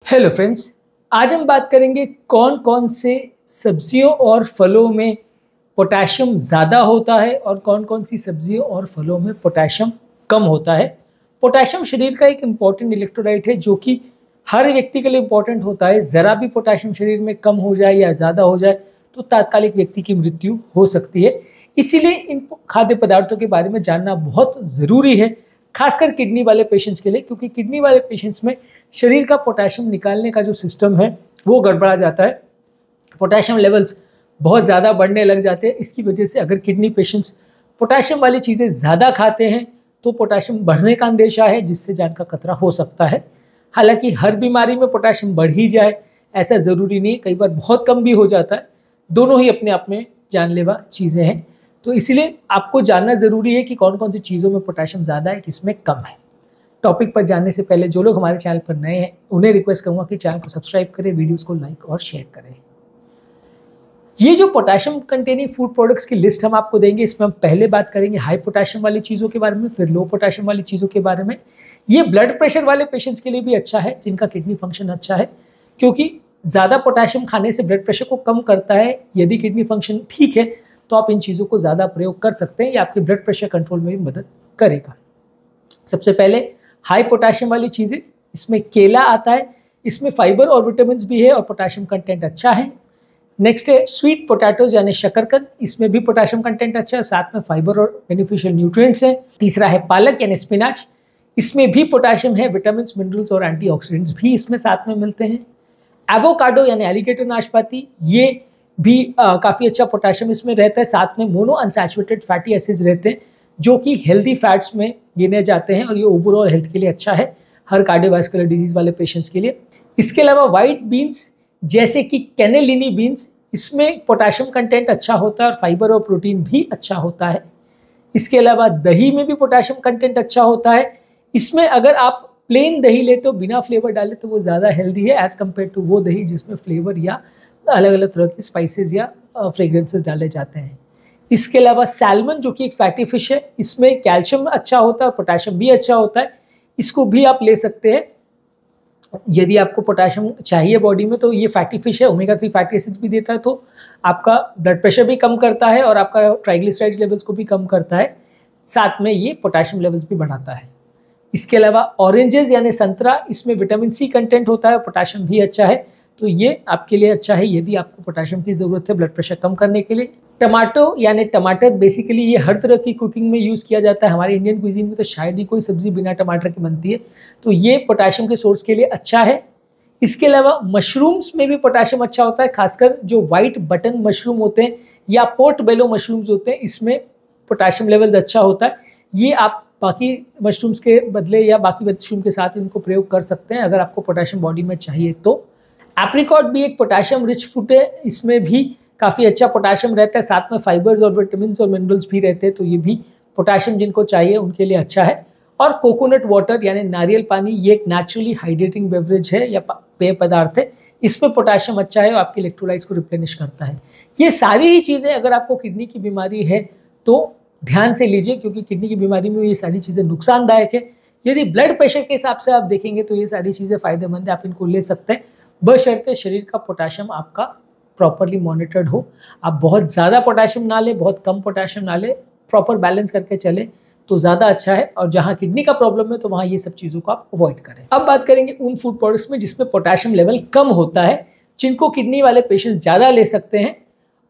Hello friends, आज हम बात करेंगे कौन कौन से सब्जियों और फलों में पोटेशियम ज़्यादा होता है और कौन कौन सी सब्जियों और फलों में पोटेशियम कम होता है। पोटेशियम शरीर का एक इम्पॉर्टेंट इलेक्ट्रोलाइट है जो कि हर व्यक्ति के लिए इम्पॉर्टेंट होता है। ज़रा भी पोटेशियम शरीर में कम हो जाए या ज़्यादा हो जाए तो तात्कालिक व्यक्ति की मृत्यु हो सकती है। इसीलिए इन खाद्य पदार्थों के बारे में जानना बहुत ज़रूरी है, खासकर किडनी वाले पेशेंट्स के लिए, क्योंकि किडनी वाले पेशेंट्स में शरीर का पोटेशियम निकालने का जो सिस्टम है वो गड़बड़ा जाता है। पोटेशियम लेवल्स बहुत ज़्यादा बढ़ने लग जाते हैं। इसकी वजह से अगर किडनी पेशेंट्स पोटेशियम वाली चीज़ें ज़्यादा खाते हैं तो पोटेशियम बढ़ने का अंदेशा है, जिससे जान का खतरा हो सकता है। हालांकि हर बीमारी में पोटेशियम बढ़ ही जाए ऐसा ज़रूरी नहीं, कई बार बहुत कम भी हो जाता है। दोनों ही अपने आप में जानलेवा चीज़ें हैं, तो इसलिए आपको जानना ज़रूरी है कि कौन कौन सी चीज़ों में पोटेशियम ज़्यादा है, किसमें कम है। टॉपिक पर जानने से पहले जो लोग हमारे चैनल पर नए हैं उन्हें रिक्वेस्ट करूँगा कि चैनल को सब्सक्राइब करें, वीडियोस को लाइक और शेयर करें। ये जो पोटेशियम कंटेनिंग फूड प्रोडक्ट्स की लिस्ट हम आपको देंगे, इसमें हम पहले बात करेंगे हाई पोटेशियम वाली चीज़ों के बारे में, फिर लो पोटेशियम वाली चीज़ों के बारे में। ये ब्लड प्रेशर वाले पेशेंट्स के लिए भी अच्छा है जिनका किडनी फंक्शन अच्छा है, क्योंकि ज़्यादा पोटेशियम खाने से ब्लड प्रेशर को कम करता है। यदि किडनी फंक्शन ठीक है तो आप इन चीज़ों को ज़्यादा प्रयोग कर सकते हैं, ये आपके ब्लड प्रेशर कंट्रोल में भी मदद करेगा। सबसे पहले हाई पोटेशियम वाली चीज़ें, इसमें केला आता है, इसमें फाइबर और विटामिन भी है और पोटेशियम कंटेंट अच्छा है। नेक्स्ट है स्वीट पोटैटोज यानी शकरकंद, इसमें भी पोटेशियम कंटेंट अच्छा है, साथ में फाइबर और बेनिफिशियल न्यूट्रिएंट्स हैं। तीसरा है पालक यानी स्पिनाच, इसमें भी पोटेशियम है, विटामिन मिनरल्स और एंटीऑक्सीडेंट्स भी इसमें साथ में मिलते हैं। एवोकाडो यानी एलिगेटर नाशपाती, ये भी काफ़ी अच्छा पोटेशियम इसमें रहता है, साथ में मोनो अनसैचुरेटेड फैटी एसिड्स रहते हैं जो कि हेल्दी फैट्स में गिने जाते हैं और ये ओवरऑल हेल्थ के लिए अच्छा है, हर कार्डियोवास्कुलर डिजीज़ वाले पेशेंट्स के लिए। इसके अलावा वाइट बीन्स जैसे कि कैनेलिनी बीन्स, इसमें पोटेशियम कंटेंट अच्छा होता है और फाइबर और प्रोटीन भी अच्छा होता है। इसके अलावा दही में भी पोटेशियम कंटेंट अच्छा होता है। इसमें अगर आप प्लेन दही लेते हो बिना फ्लेवर डाले तो वो ज़्यादा हेल्दी है एज़ कम्पेयर टू वो दही जिसमें फ्लेवर या अलग अलग तरह के स्पाइसेस या फ्रेग्रेंसेस डाले जाते हैं। इसके अलावा सैल्मन जो कि एक फैटी फिश है, इसमें कैल्शियम अच्छा होता है और पोटेशियम भी अच्छा होता है, इसको भी आप ले सकते हैं यदि आपको पोटेशियम चाहिए बॉडी में। तो ये फैटी फिश है, ओमेगा 3 फैटी एसिड्स भी देता है, तो आपका ब्लड प्रेशर भी कम करता है और आपका ट्राइग्लिसराइड्स लेवल्स को भी कम करता है, साथ में ये पोटेशियम लेवल्स भी बढ़ाता है। इसके अलावा ऑरेंजेस यानी संतरा, इसमें विटामिन सी कंटेंट होता है, पोटेशियम भी अच्छा है, तो ये आपके लिए अच्छा है यदि आपको पोटेशियम की ज़रूरत है ब्लड प्रेशर कम करने के लिए। टमाटो यानी टमाटर, बेसिकली ये हर तरह की कुकिंग में यूज़ किया जाता है। हमारे इंडियन क्विजीन में तो शायद ही कोई सब्ज़ी बिना टमाटर की बनती है, तो ये पोटेशियम के सोर्स के लिए अच्छा है। इसके अलावा मशरूम्स में भी पोटेशियम अच्छा होता है, खासकर जो वाइट बटन मशरूम होते हैं या पोर्ट बेलो मशरूम्स होते हैं, इसमें पोटेशियम लेवल अच्छा होता है। ये आप बाकी मशरूम्स के बदले या बाकी मशरूम के साथ इनको प्रयोग कर सकते हैं अगर आपको पोटेशियम बॉडी में चाहिए तो। एप्रिकॉट भी एक पोटेशियम रिच फूड है, इसमें भी काफ़ी अच्छा पोटेशियम रहता है, साथ में फाइबर्स और विटामिन और मिनरल्स भी रहते हैं, तो ये भी पोटेशियम जिनको चाहिए उनके लिए अच्छा है। और कोकोनट वाटर यानी नारियल पानी, ये एक नेचुरली हाइड्रेटिंग बेवरेज है या पेय पदार्थ है, इसमें पोटेशियम अच्छा है और आपके इलेक्ट्रोलाइट्स को रिप्लेनिश करता है। ये सारी ही चीज़ें अगर आपको किडनी की बीमारी है तो ध्यान से लीजिए, क्योंकि किडनी की बीमारी में ये सारी चीज़ें नुकसानदायक है। यदि ब्लड प्रेशर के हिसाब से आप देखेंगे तो ये सारी चीज़ें फ़ायदेमंद है, आप इनको ले सकते हैं, बशर्ते शरीर का पोटेशियम आपका प्रॉपरली मॉनिटर्ड हो। आप बहुत ज़्यादा पोटेशियम ना लें, बहुत कम पोटेशियम ना लें, प्रॉपर बैलेंस करके चलें तो ज़्यादा अच्छा है। और जहाँ किडनी का प्रॉब्लम है तो वहाँ ये सब चीज़ों को आप अवॉइड करें। अब बात करेंगे उन फूड प्रोडक्ट्स में जिसमें पोटेशियम लेवल कम होता है, जिनको किडनी वाले पेशेंट ज़्यादा ले सकते हैं,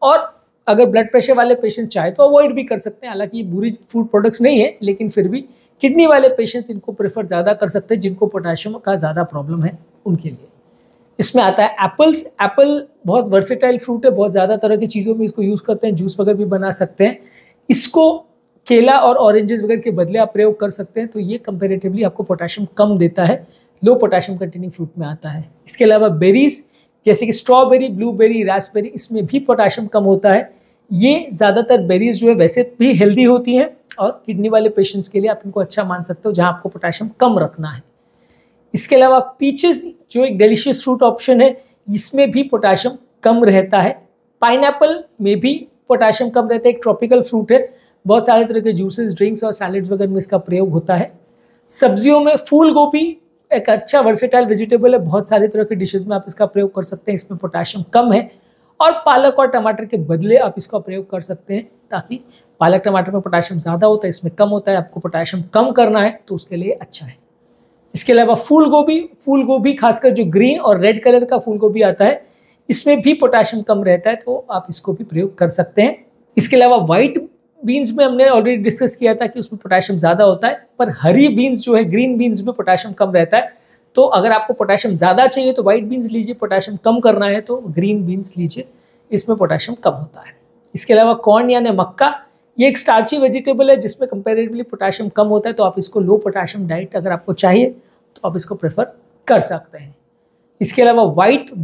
और अगर ब्लड प्रेशर वाले पेशेंट चाहे तो अवॉइड भी कर सकते हैं। हालांकि ये बुरी फूड प्रोडक्ट्स नहीं है, लेकिन फिर भी किडनी वाले पेशेंट्स इनको प्रेफर ज़्यादा कर सकते हैं जिनको पोटेशियम का ज़्यादा प्रॉब्लम है उनके लिए। इसमें आता है एप्पल्स। एप्पल बहुत वर्सेटाइल फ्रूट है, बहुत ज़्यादा तरह की चीज़ों में इसको यूज़ करते हैं, जूस वगैरह भी बना सकते हैं। इसको केला और ऑरेंजेस वगैरह के बदले आप प्रयोग कर सकते हैं, तो ये कंपेरेटिवली आपको पोटेशियम कम देता है, लो पोटेशियम कंटेनिंग फ्रूट में आता है। इसके अलावा बेरीज जैसे कि स्ट्रॉबेरी, ब्लूबेरी, रास्पबेरी, इसमें भी पोटेशियम कम होता है। ये ज़्यादातर बेरीज जो है वैसे भी हेल्दी होती हैं और किडनी वाले पेशेंट्स के लिए आप इनको अच्छा मान सकते हो जहाँ आपको पोटेशियम कम रखना है। इसके अलावा पीचेस जो एक डिलीशियस फ्रूट ऑप्शन है, इसमें भी पोटेशियम कम रहता है। पाइनएप्पल में भी पोटेशियम कम रहता है, एक ट्रॉपिकल फ्रूट है, बहुत सारे तरह के जूसेस, ड्रिंक्स और सैलेड्स वगैरह में इसका प्रयोग होता है। सब्जियों में फूल गोभी एक अच्छा वर्सेटाइल वेजिटेबल है, बहुत सारी तरह की डिशेज में आप इसका प्रयोग कर सकते हैं। इसमें पोटेशियम कम है और पालक और टमाटर के बदले आप इसका प्रयोग कर सकते हैं, ताकि पालक टमाटर में पोटेशियम ज़्यादा होता है, इसमें कम होता है। आपको पोटेशियम कम करना है तो उसके लिए अच्छा है। इसके अलावा फूल गोभी खासकर जो ग्रीन और रेड कलर का फूल गोभी आता है, इसमें भी पोटेशियम कम रहता है, तो आप इसको भी प्रयोग कर सकते हैं। इसके अलावा व्हाइट बीन्स में हमने ऑलरेडी डिस्कस किया था कि उसमें पोटेशियम ज़्यादा होता है, पर हरी बीन्स जो है, ग्रीन बीन्स में पोटेशियम कम रहता है। तो अगर आपको पोटेशियम ज़्यादा चाहिए तो व्हाइट बीन्स लीजिए, पोटेशियम कम करना है तो ग्रीन बीन्स लीजिए, इसमें पोटेशियम कम होता है। इसके अलावा कॉर्न यानी मक्का, ये एक स्टार्ची वेजिटेबल है जिसमें कंपेरेटिवली पोटेशियम कम होता है, तो आप इसको लो पोटेशियम डाइट अगर आपको चाहिए तो आप इसको प्रेफर कर सकते हैं। इसके अलावा वाइट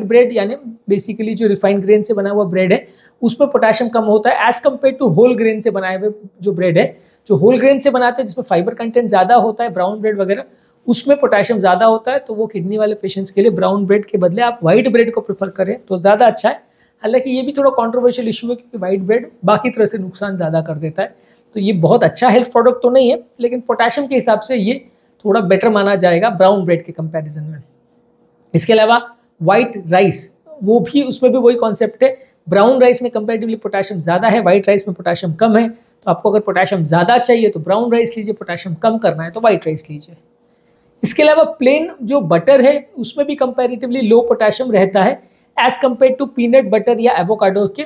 ब्रेड यानी बेसिकली जो रिफाइंड ग्रेन से बना हुआ ब्रेड है, उसमें पोटेशियम कम होता है as compare to whole grain से बनाए हुए जो ब्रेड है। जो होल ग्रेन से बनाते हैं जिसमें फाइबर कंटेंट ज़्यादा होता है, ब्राउन ब्रेड वगैरह, उसमें पोटेशियम ज़्यादा होता है। तो वो किडनी वाले पेशेंट्स के लिए ब्राउन ब्रेड के बदले आप वाइट ब्रेड को प्रेफर करें तो ज़्यादा अच्छा है। हालांकि ये भी थोड़ा कॉन्ट्रोवर्शियल इशू है क्योंकि वाइट ब्रेड बाकी तरह से नुकसान ज़्यादा कर देता है, तो ये बहुत अच्छा हेल्थ प्रोडक्ट तो नहीं है, लेकिन पोटेशियम के हिसाब से ये थोड़ा बेटर माना जाएगा ब्राउन ब्रेड के कंपैरिजन में। इसके अलावा वाइट राइस, वो भी उसमें भी वही कॉन्सेप्ट है। ब्राउन राइस में कंपैरेटिवली पोटेशियम ज़्यादा है, वाइट राइस में पोटेशियम कम है। तो आपको अगर पोटेशियम ज़्यादा चाहिए तो ब्राउन राइस लीजिए, पोटेशियम कम करना है तो वाइट राइस लीजिए। इसके अलावा प्लेन जो बटर है उसमें भी कंपैरेटिवली लो पोटेशियम रहता है as compare to peanut butter या एवोकाडो के।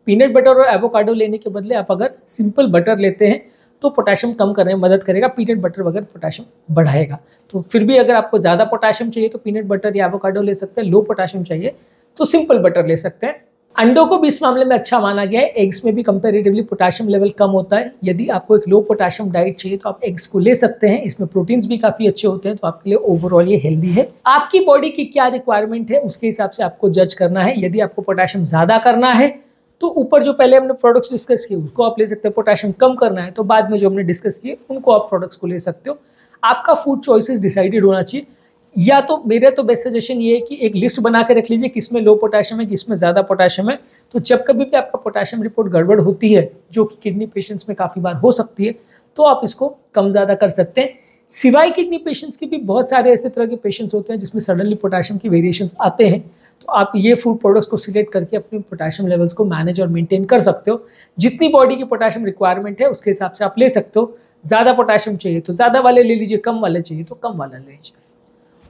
पीनट बटर और एवोकाडो लेने के बदले आप अगर सिंपल बटर लेते हैं तो पोटेशियम कम करने में मदद करेगा, पीनट बटर वगैरह पोटेशियम बढ़ाएगा। तो फिर भी अगर आपको ज़्यादा पोटेशियम चाहिए तो पीनट बटर या एवोकाडो ले सकते हैं, लो पोटेशियम चाहिए तो सिंपल बटर ले सकते हैं। अंडों को भी इस मामले में अच्छा माना गया है, एग्स में भी कंपैरेटिवली पोटेशियम लेवल कम होता है। यदि आपको एक लो पोटेशियम डाइट चाहिए तो आप एग्स को ले सकते हैं, इसमें प्रोटीन्स भी काफ़ी अच्छे होते हैं, तो आपके लिए ओवरऑल ये हेल्दी है। आपकी बॉडी की क्या रिक्वायरमेंट है उसके हिसाब से आपको जज करना है। यदि आपको पोटेशियम ज़्यादा करना है तो ऊपर जो पहले हमने प्रोडक्ट्स डिस्कस किए उसको आप ले सकते हैं, पोटेशियम कम करना है तो बाद में जो हमने डिस्कस किए उनको आप प्रोडक्ट्स को ले सकते हो। आपका फूड चॉइसेस डिसाइडेड होना चाहिए। या तो मेरा तो बेस्ट सजेशन ये है कि एक लिस्ट बना के रख लीजिए किसमें लो पोटेशियम है, किसमें ज़्यादा पोटेशियम है। तो जब कभी भी आपका पोटेशियम रिपोर्ट गड़बड़ होती है, जो कि किडनी पेशेंट्स में काफ़ी बार हो सकती है, तो आप इसको कम ज़्यादा कर सकते हैं। सिवाय किडनी पेशेंट्स के भी बहुत सारे ऐसे तरह के पेशेंट्स होते हैं जिसमें सडनली पोटेशियम की वेरिएशंस आते हैं, तो आप ये फूड प्रोडक्ट्स को सिलेक्ट करके अपने पोटेशियम लेवल्स को मैनेज और मेंटेन कर सकते हो। जितनी बॉडी की पोटेशियम रिक्वायरमेंट है उसके हिसाब से आप ले सकते हो। ज़्यादा पोटेशियम चाहिए तो ज़्यादा वाले ले लीजिए, कम वाले चाहिए तो कम वाला ले लीजिए।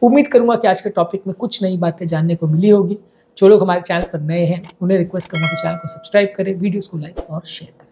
उम्मीद करूंगा कि आज के टॉपिक में कुछ नई बातें जानने को मिली होगी। जो लोग हमारे चैनल पर नए हैं उन्हें रिक्वेस्ट करूंगा कि चैनल को सब्सक्राइब करें, वीडियोज़ को लाइक और शेयर करें।